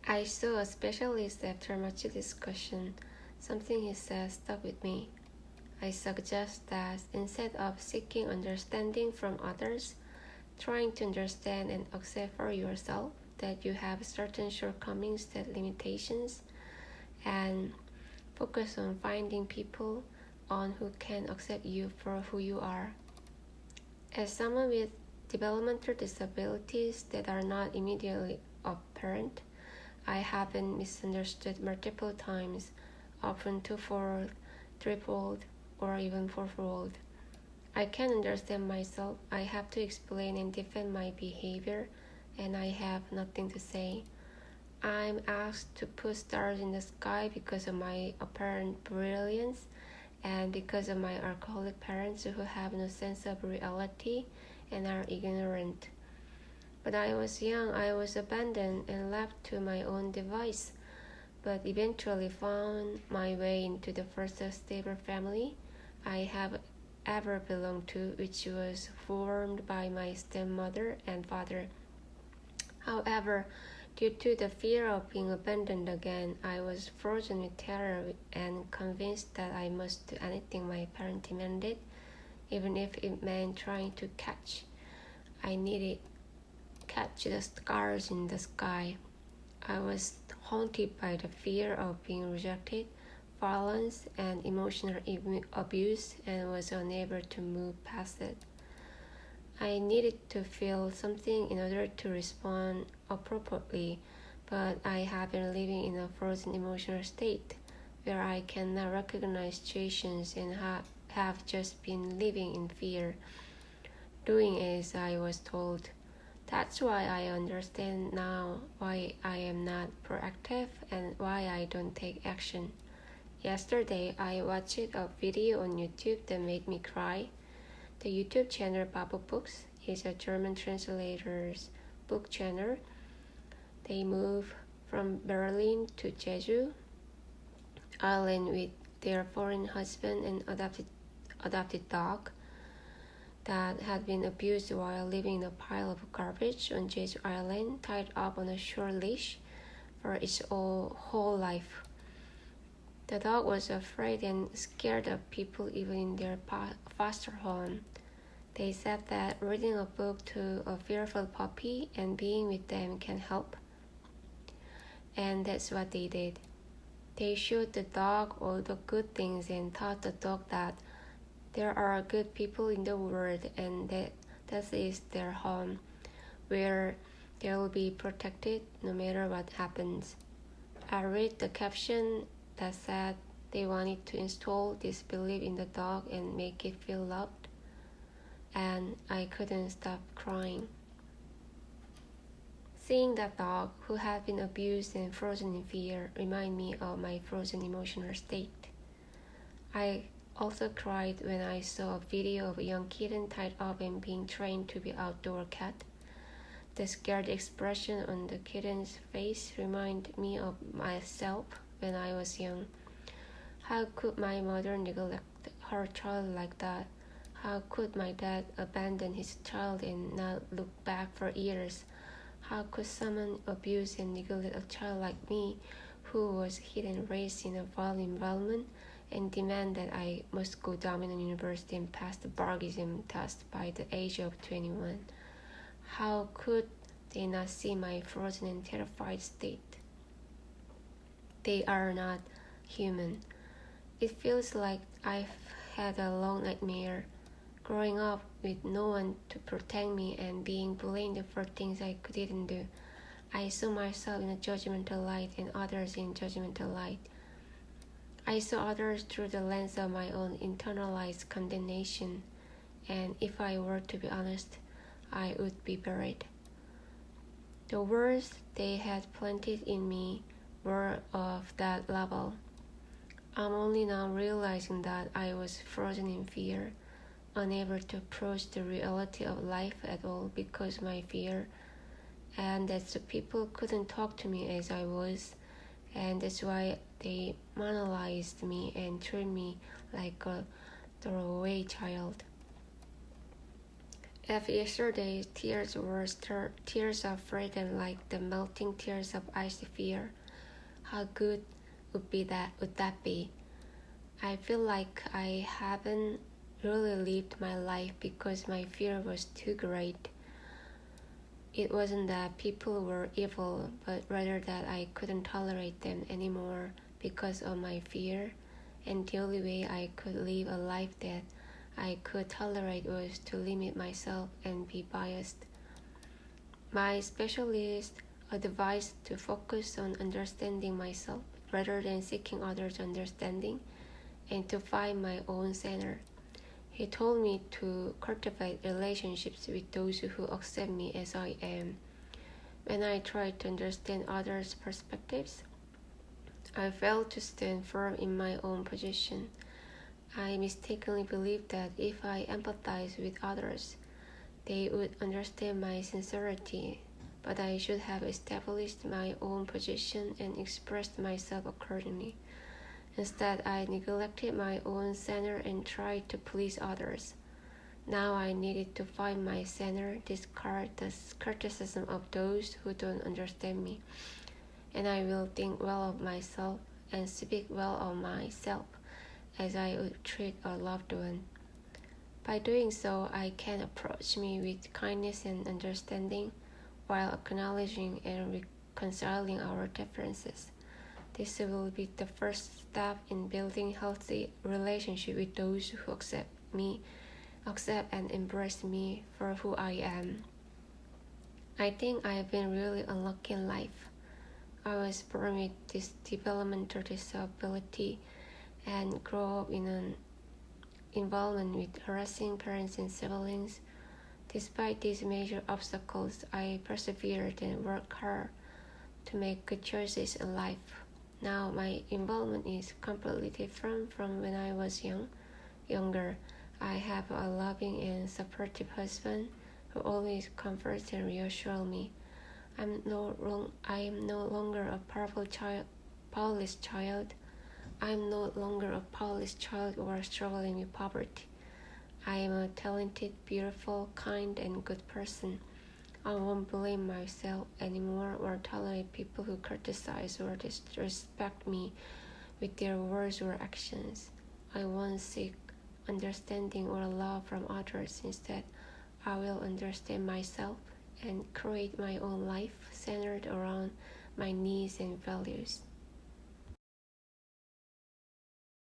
I saw a specialist after much discussion. Something he said stuck with me. I suggest that instead of seeking understanding from others, trying to understand and accept for yourself that you have certain shortcomings, that limitations, and focus on finding people on who can accept you for who you are. As someone with developmental disabilities that are not immediately apparent, I have been misunderstood multiple times, often twofold, threefold, or even fourfold. I can't understand myself. I have to explain and defend my behavior, and I have nothing to say. I'm asked to put stars in the sky because of my apparent brilliance and because of my alcoholic parents who have no sense of reality and are ignorant. When I was young, I was abandoned and left to my own device, but eventually found my way into the first stable family I have ever belonged to, which was formed by my stepmother and father. However, due to the fear of being abandoned again, I was frozen with terror and convinced that I must do anything my parents demanded, even if it meant trying to catch. I needed catch the stars in the sky. I was haunted by the fear of being rejected, violence, and emotional abuse, and was unable to move past it. I needed to feel something in order to respond appropriately, but I have been living in a frozen emotional state where I cannot recognize situations and have just been living in fear, doing as I was told. That's why I understand now why I am not proactive and why I don't take action. Yesterday, I watched a video on YouTube that made me cry. The YouTube channel Ebook is a German translator's book channel. They moved from Berlin to Jeju Island with their foreign husband and adopted dog that had been abused while living in a pile of garbage on Jeju Island, tied up on a short leash for its whole life. The dog was afraid and scared of people even in their foster home. They said that reading a book to a fearful puppy and being with them can help. And that's what they did. They showed the dog all the good things and taught the dog that there are good people in the world and that is their home, where they will be protected no matter what happens. I read the caption that said they wanted to install this belief in the dog and make it feel loved, and I couldn't stop crying. Seeing that dog, who had been abused and frozen in fear, reminded me of my frozen emotional state. I also cried when I saw a video of a young kitten tied up and being trained to be an outdoor cat. The scared expression on the kitten's face reminded me of myself when I was young. How could my mother neglect her child like that? How could my dad abandon his child and not look back for years? How could someone abuse and neglect a child like me, who was hid and raised in a violent environment, and demand that I must go dominant university and pass the Bargism test by the age of 21? How could they not see my frozen and terrified state? They are not human. It feels like I've had a long nightmare, growing up with no one to protect me and being blamed for things I didn't do. I saw myself in a judgmental light and others in judgmental light. I saw others through the lens of my own internalized condemnation, and if I were to be honest, I would be buried. The words they had planted in me were of that level. I'm only now realizing that I was frozen in fear, unable to approach the reality of life at all because of my fear, and that the people couldn't talk to me as I was, and that's why they marginalized me and treated me like a throwaway child. If yesterday's tears were tears of freedom like the melting tears of icy fear, how good would that be? I feel like I haven't really lived my life because my fear was too great. It wasn't that people were evil, but rather that I couldn't tolerate them anymore because of my fear, and the only way I could live a life that I could tolerate was to limit myself and be biased. My specialist advised to focus on understanding myself rather than seeking others' understanding and to find my own center. He told me to cultivate relationships with those who accept me as I am. When I tried to understand others' perspectives, I failed to stand firm in my own position. I mistakenly believed that if I empathized with others, they would understand my sincerity, but I should have established my own position and expressed myself accordingly. Instead, I neglected my own center and tried to please others. Now I needed to find my center, discard the criticism of those who don't understand me, and I will think well of myself and speak well of myself as I would treat a loved one. By doing so, I can approach me with kindness and understanding while acknowledging and reconciling our differences. This will be the first step in building healthy relationship with those who accept and embrace me for who I am. I think I have been really unlucky in life. I was born with this developmental disability and grew up in an environment with harassing parents and siblings. Despite these major obstacles, I persevered and worked hard to make good choices in life. Now my involvement is completely different from when I was younger. I have a loving and supportive husband who always comforts and reassures me. I am no longer a powerless child. I am no longer a powerless child or struggling with poverty. I am a talented, beautiful, kind, and good person. I won't blame myself anymore or tolerate people who criticize or disrespect me with their words or actions. I won't seek understanding or love from others. Instead, I will understand myself and create my own life centered around my needs and values.